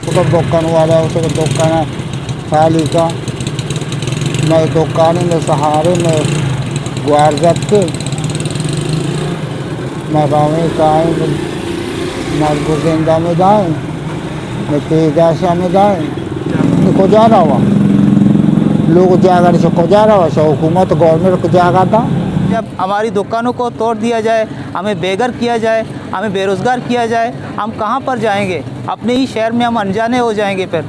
ఒక दुकान वाला उसको दुकान खाली का मैं दुकान में सहारे में गुआर जब के मैं गाँव में जाए मैं गुजिंदा में जाए मैं तेजाशा में जाए को जा रहा हुआ लोग जाकर से को जा रहा हुआ सो हुकूमत गवर्नमेंट को जागा था। जब हमारी दुकानों को तोड़ दिया जाए, हमें बेघर किया जाए, हमें बेरोज़गार किया जाए, हम कहाँ पर जाएंगे? अपने ही शहर में हम अनजाने हो जाएंगे। फिर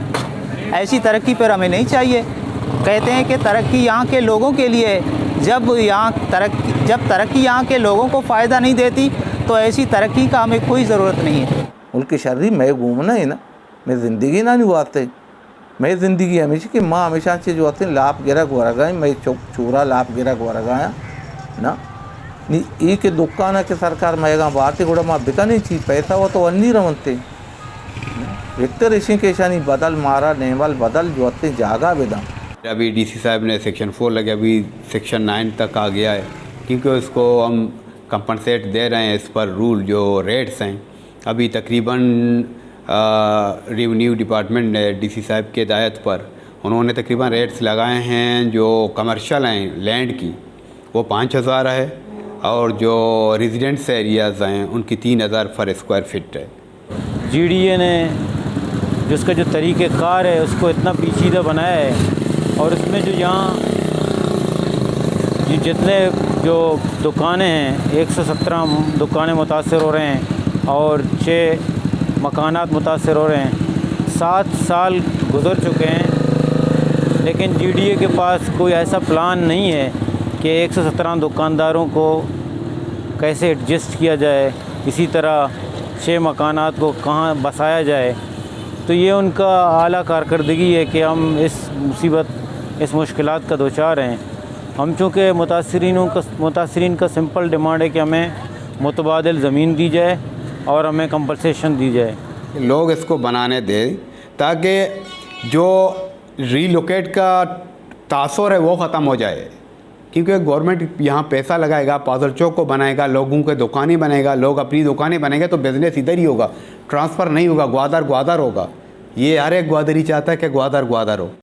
ऐसी तरक्की पर हमें नहीं चाहिए। कहते हैं कि तरक्की यहाँ के लोगों के लिए है। जब तरक्की यहाँ के लोगों को फ़ायदा नहीं देती तो ऐसी तरक्की का हमें कोई ज़रूरत नहीं है। उनके शरीर में घूमना है ना, मैं ज़िंदगी ना नहीं आते मैं ज़िंदगी हमेशा कि माँ हमेशा से जो आते लाभ गिरा गुरा गए मैं चूरा लाभ गिरा गुरा गया ना नी के दुकान के सरकार महंगा बात गुड़ा माँ बिका नहीं थी पैसा वो तो अन्नी रमनते विक्टर ऋषि के शानी बदल मारा नेवल बदल जो आते जागा बेदा। अभी डीसी साहब ने सेक्शन 4 लगे, अभी सेक्शन 9 तक आ गया है क्योंकि उसको हम कंपनसेट दे रहे हैं। इस पर रूल जो रेट्स हैं अभी तकरीबन रेवेन्यू डिपार्टमेंट ने डीसी साहब के हिदायत पर उन्होंने तकरीबन रेट्स लगाए हैं। जो कमर्शियल हैं लैंड की वो 5000 है और जो रेजिडेंट्स एरियाज़ हैं उनकी 3000 पर स्क्वायर फिट है। जीडीए ने जिसका जो तरीक़ेकार है उसको इतना पेचीदा बनाया है और उसमें जो यहाँ जितने जो दुकानें हैं 117 दुकानें मुतासर हो रहे हैं और 6 मकानात मुतासर हो रहे हैं। 7 साल गुज़र चुके हैं लेकिन जीडीए के पास कोई ऐसा प्लान नहीं है कि 117 दुकानदारों को कैसे एडजस्ट किया जाए, इसी तरह 6 मकानात को कहाँ बसाया जाए। तो ये उनका आला कारकर्दगी है कि हम इस मुश्किलात का दोचार हैं। हम चूँकि मुतासरीन का सिंपल डिमांड है कि हमें मुतबादिल ज़मीन दी जाए और हमें कंपनसेशन दी जाए। लोग इसको बनाने दें ताकि जो रीलोकेट का तासुर है वो ख़त्म हो जाए क्योंकि गवर्नमेंट यहाँ पैसा लगाएगा, पाजल चौक को बनाएगा, लोगों के दुकानें बनाएगा, लोग अपनी दुकानें बनाएंगे तो बिज़नेस इधर ही होगा, ट्रांसफ़र नहीं होगा, ग्वादर होगा। ये हर एक ग्वादरी चाहता है कि ग्वादर हो।